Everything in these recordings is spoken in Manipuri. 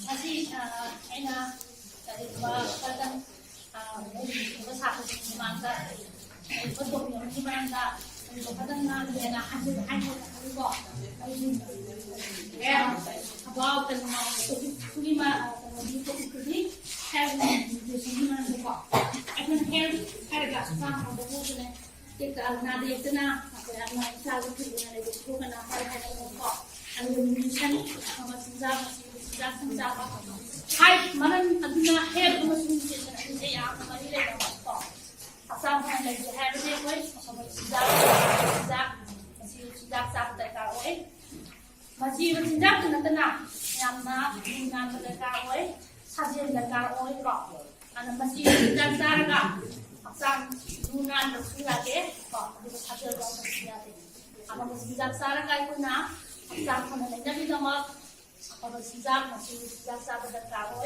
Masih aina dari badan besar di mana betul yang di mana badan nan dia hasil kok ya about the lima di sini mana kok akan harga sama betul kita nada itu na apa yang saya lakukan itu bukan apa yang kok ada mission sama sejak hai mana aduna hair masih ini ya kembali lagi kok asal mana lagi hair dia koi sama sejak sampai kawai masih sejak nanti yang dengan mereka kawai hasil mereka kawai kok ada masih sejak sarga asal dengan bersuara deh kok itu hasil yang bersuara apa masih sejak sarga itu na asal mana lagi jadi sama kalau sejak masih sejak sahabat dan kawan,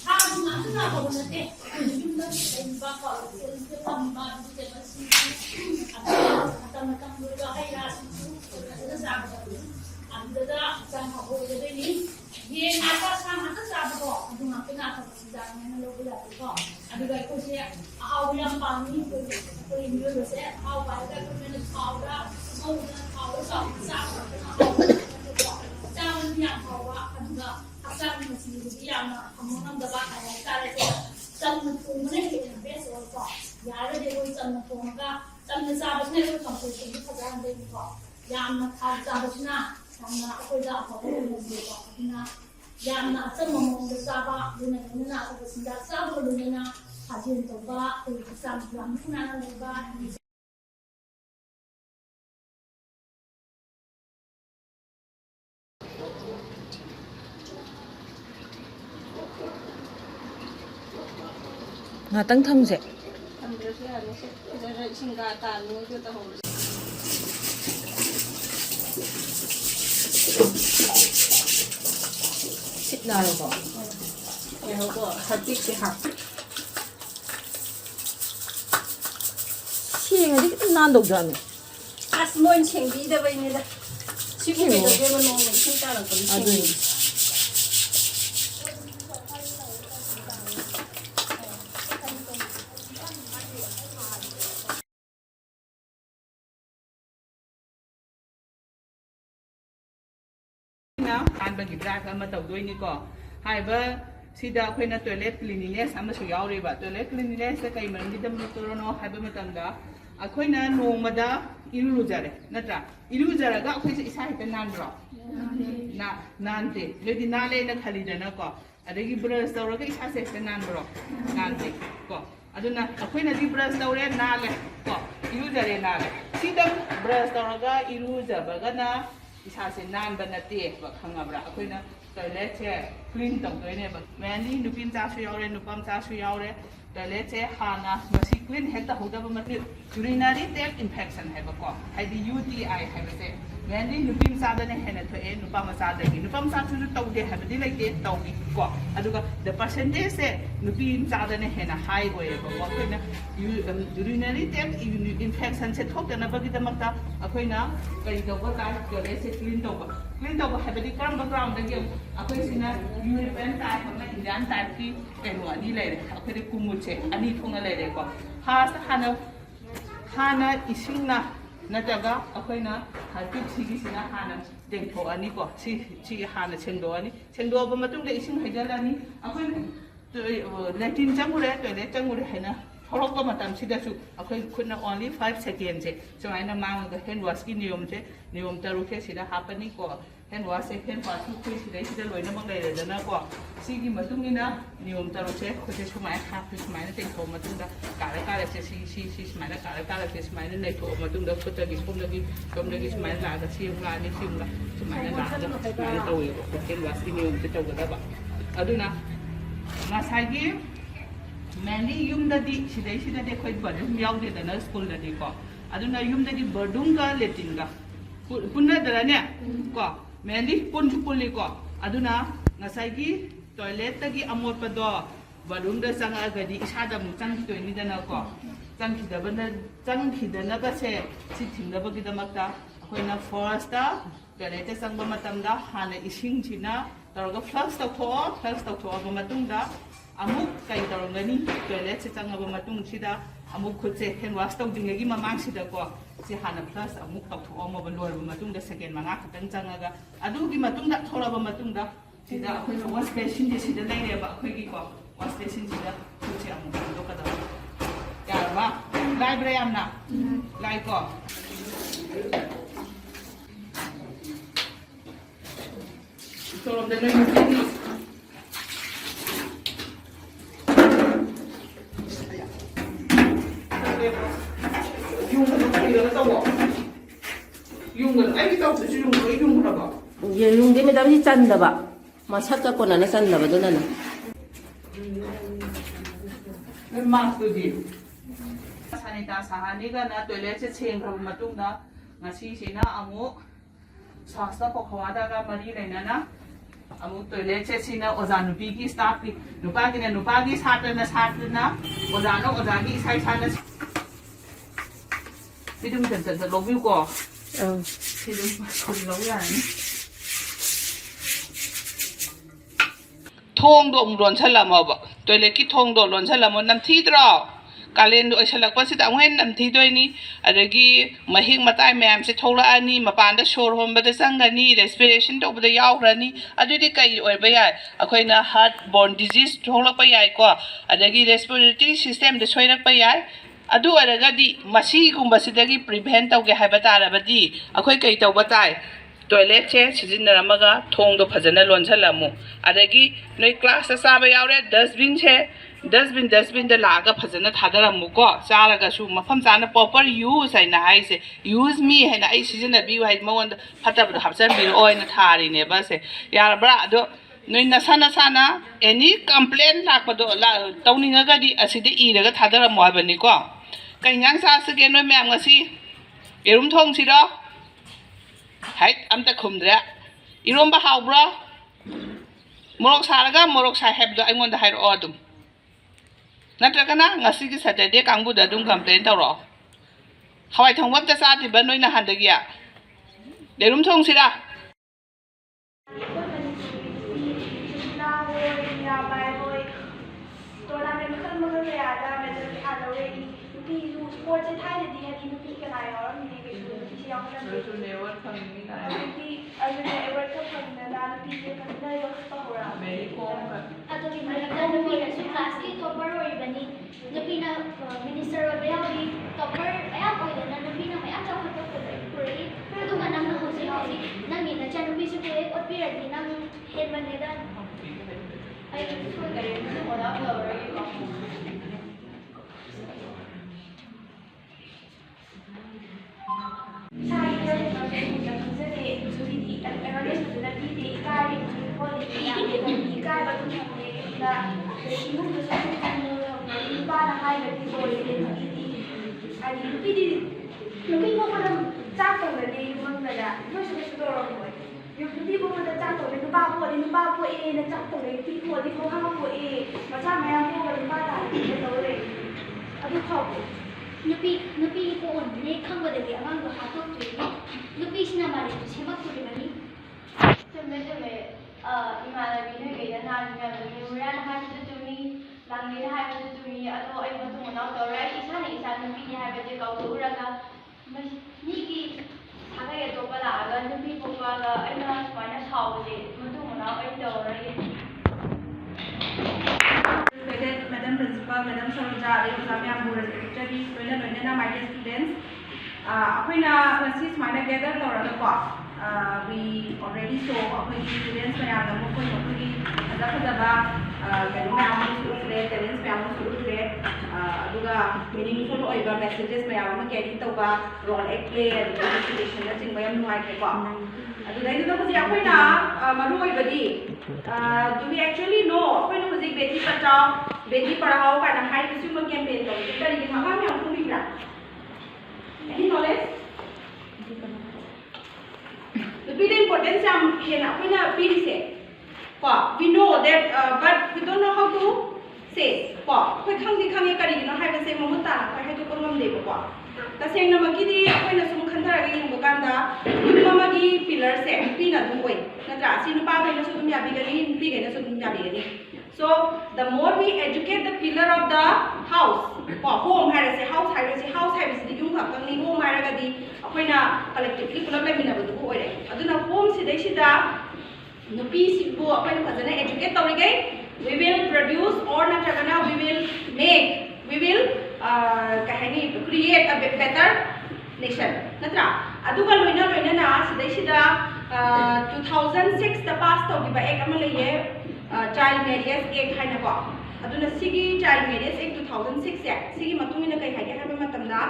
harus nanti apa nanti, jumlah tempat kalau itu tempat itu masih atau macam dulu ayah itu sahabat, ada sama orang ini, dia apa sama itu sahabat kok, itu ngapain apa sejak mana lo boleh kok, ada gaya kursi, awal yang paling itu ini dulu saya, awal ada kemudian awal sahabat yang bawa juga asal masih yang kamu dapat ada cara cara mana yang besar kok ya ada dia pun cara cara sahabatnya itu sampai itu kerjaan dia kok yang nak sahabatnya sama aku dah apa pun dia kok karena yang nak semua sahabat dunia nak aku sejak sahabat dunia hasil coba itu sampai langsung ada lebar Ngatang thang se. Sit na ko. Kaya ko hati si hak. Siya nga di nan dog dami. As mo in chengi da bai ni da. Sige ko de mo no mo sin ta la ko. Adun. Bagi berat sama tahu dua ini kok. Hai ba, sida aku nak toilet cleanliness sama suyau riba. Toilet cleanliness sekai mana kita menurut no hai ba matangga. Aku nak nong mada ilu jare, natra. Ilu jare ga aku isa kita nan bro. Nanti. Jadi nale nak kali dana kok. Ada lagi brush tahu lagi isa kita nan bro. Nanti kok. Aduna aku nak di brush tahu le nale kok. Ilu jare nale. Sida brush tahu ga ilu jare bagana. Isase nan banate ba khangabra akoina toilet che clean tong toine ba mani nupin cha su yaure nupam cha su yaure toilet che hana masi clean heta hoda ba mati urinary tract infection hai ba ko haidi UTI hai ba se mani nupin cha da ne hena to e nupam cha da gi nupam cha su tau de ha ba di lai de tau gi ko aduga the percentage se nupin cha da ne hena high go e ba ko akoina urinary tract infection se thok da na ba gi da makta akoina kai do ba ta toilet se clean to ba habadi karam background da gem akwai sina European type ama Indian type ki kainwa ni lai akwai de kumuche ani thonga lai ko hana isingna nataga akwai na harpik sigi sina hana dengtho ani ko si hana chengdo ani chengdo ba matung de ising haidalani akwai latin jamure toilet jamure haina Holok ko matam sida su akoy kunna only 5 seconds je so aina mang ga hand wash ki niyom taru ke sida hapani ko hand wash hand wash ku sida loina mang lai da na ko sigi matung ina niyom taru che ko je sumai ha pu sumai na teng ko matung da kala che si sumai na kala che sumai na nei ko matung da ko ta gi pum lagi sumai la da si la ni si la sumai na da sumai na tawi ko hand wash ki niyom te taw da ba aduna masagi Mainly yumdadi sidai koi badung yaudi dana school dadi ko aduna yumdadi badung ga letin ga punna daranya ko mainly puli ko aduna ngasai gi toilet tagi amot pado badung da sanga gadi isada mu chang to ni dana ko chang khidana ba se si thingda ba gi damakta akoina first ta toilet changba matamda hana ising china taraga flush tawthoaba matungda amuk kai tarangani toilet changaba matung sida amuk khutse hand wash tawdingagi mamang sida ko si hana flush amuk tawthoama ba loiba matungda second manga khatang changaga adugi matungda thoraba matungda sida akhoi wash basin sida laireba akhoi gi ko wash basin sida khutse amuk dokada yarba library amna lai ko so the next thing yung di madam si chanda ba masat ko na chanda ba doon na sanita sahaniga na toilet se chengkhaba matungda ngasi sina amu sasta pokhawada ga mari lainana amu toilet se sina ozanupi ki staff ki nupagi satna ozano ozagi sai sana sidum tan lobi ko sidum khori lo ya ni thong do ron chalama ba toilet ki thong do ron chalamo nam thi dra kalen do chalak pa sita nghen nam thi doi ni adagi mahing matai ma'am se thola ani mapan da shor hom ba da sangani respiration to ba da yaw rani adudi kai oi ba ya akhoina heart borne disease thola pa yai ko adagi respiratory system da soirak pa yai adu aragadi masi gumba sidagi prevent tauge haiba tarabadi akhoi kai tauba tai toilet che sijinnaramaga thongdo phajana lonchalamu adagi noi class sa saba yaure dustbin da laga phajana thadaramu ko charaga su mafam chana proper use haina haise use me haina ai sijinna bi hai mawon phatabda hapsan bi oina thari ne base yarabra ado noi nasana any complaint lakpado tawninga di aside iraga thadaramu habani ko kaingang sa sige noi ma'am ngasi erum thong sira hai amta khumdra iromba hawbra morok saraga morok sa hebdo aingonda hairo adum natragana ngasi gi saturday kangbu da dum complain tawro hawai thongwam ta sa tiba noi na handagiya erum thong sira nupi ko on ne khangba de amang do hato tu nupi sina mari tu semak tu bani temme imala bi ne ge na ni ga ni ura na ha tu ni lang ni ha tu ni ado ai ma tu na do ra isa ni isa nupi ni ha be je kau tu ra ga ni ki saga ye to bala ga nupi ko ga ai na ma na chau de ma tu na ai do ra ye Madam Principal, Madam Sarojaa, exam yang bulan jadi loina my dear students, akhirnya ngasi semana gather tawra ko. We already saw akhirnya students mayam na mukoi mukoi ada kadu mayam sure talents mayam sure aduga meaningful oiba messages mayam carry tawba role play and presentation na sing mayam nuai ko. Aduga ito kasi akhirnya manuoi badi. Do we actually know when was it Beti Padhao kind of high consumer campaign but it is not any knowledge? The importance we know that but we don't know how to say तसेंगनमकीदी अखोइना सुम खंथरगा यंगबा कांदा युममगी पिलर से नुपीना दुम ओइ नत्रा सि नुपा गैना सु दुम याबिगनी नुपी गैना सु दुम याबिगनी so the more we educate the pillar of the house ko home hairase house hairase yum khakni home hairaga di akoina collectively pulap lemina bu du oire aduna home sidai sida nupi sibu akoina fazana educate tawrigai we will produce or natragana we will create a better nation natra aduga loina na sidai sida 2006 da pass tawgiba ek ama leye child marriage act haina ko aduna sigi child marriage act 2006 se sigi matungina kai haige haiba matamda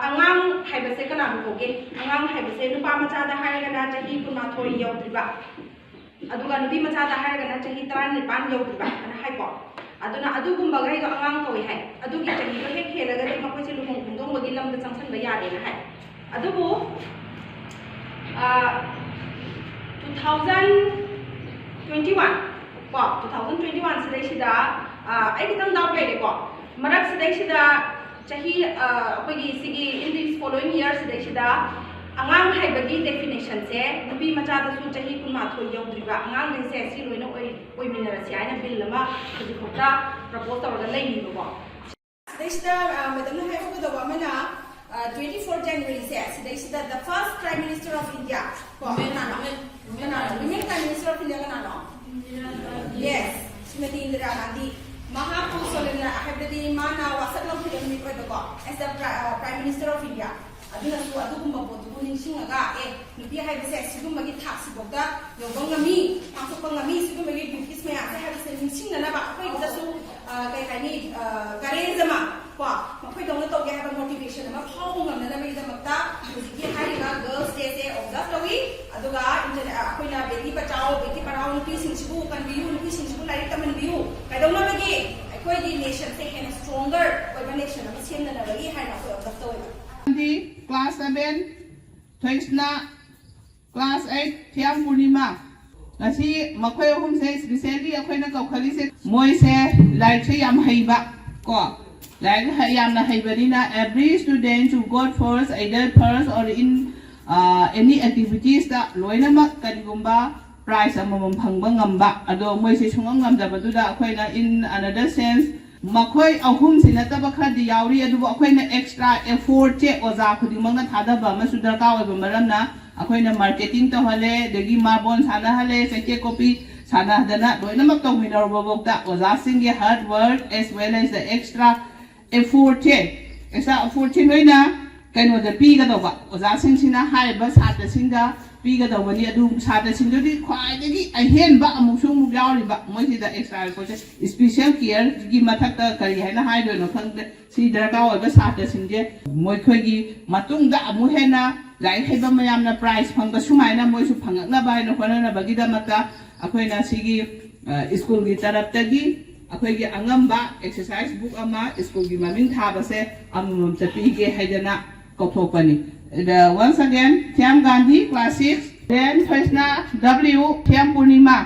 angang haibase kana boge angang haibase nupa macha da haiga na chahi kuna thoi yaudriba aduga nupi macha da haiga na chahi 19 yaudriba ana haibo aduna adugumba gai do angang koi hai adugi chahi do hek helaga de makoi se lumong bundong bagi lam da changsan ba yade na hai adubu 2021 ko 2021 sidai sida ai kitang daw kai de ko marak sidai sida chahi apagi sigi in these following years sidai sida angang haibagi definition se nupi macha da su chahi kunma thoi yaudriba angang ne se si loina oi minara si aina bill lama khudi khota propose tawra lai ni ko sidai sida madam na haibu ko da mana 24 January se sidai sida the first prime minister of India ko women prime minister of India kana no yes Srimati Indira Gandhi Mahapusolena Habdi Mana Wasatlam Pidami ko as the prime minister of India aduna su adugumba botu ningsinga nupi haibase sigumagi thaksi bokta yobangami pasopangami sigumagi duties me ase haibase ningsinga na ba koi dasu kai kai garezama ko makoi dongna to ge haba motivation ma phawngam na na da makta ki hairiga girls day se observe togi aduga akoina beti bachao beti padhao nupi singsibu kanbiu nupi singsibu lai taman biu kai dongna bagi akoi di nation se hen stronger oi nation ma semna na bagi haina ko observe togi class 7 Thaisna class 8 Thiam Purnima ngasi makhoi hum se especially akhoina kaukhali se moi se lai che yam haiba ko lai yam na haibarina every student who got first either first or in any activities da loina mak kanigumba prize amamam phangba ngamba ado moi se sungam ngamda da akhoina in another sense makhoi ahum sinataba khadi yauri adu akhoina extra effort che oza khudi mangna thadaba masu darka oiba maramna akhoina marketing to hale degi marbon sana hale seke copy sana dana loina mak to winner bobokta oza singe hard work as well as the extra effort che loina kaino da pi ga doba oza sing sina haiba sata singa pi ga doba ni adu sata singa di khwai degi ahen ba amusu mu yauri ba moi si da extra effort special care gi mathak ta kari haina hai do no khang si darka oi ba sata singe moi khoi gi matung da amu hena lai haiba mayam na prize phang ba sumai na moi su phangak na ba no khona na bagi da mata akhoina sigi school gi tarap ta gi akhoi gi angamba exercise book ama school gi maming tha ba se amum chapi ge haidana kothopani once again Thiam Gandhi class 6 then Thaisna W Thiam Purnima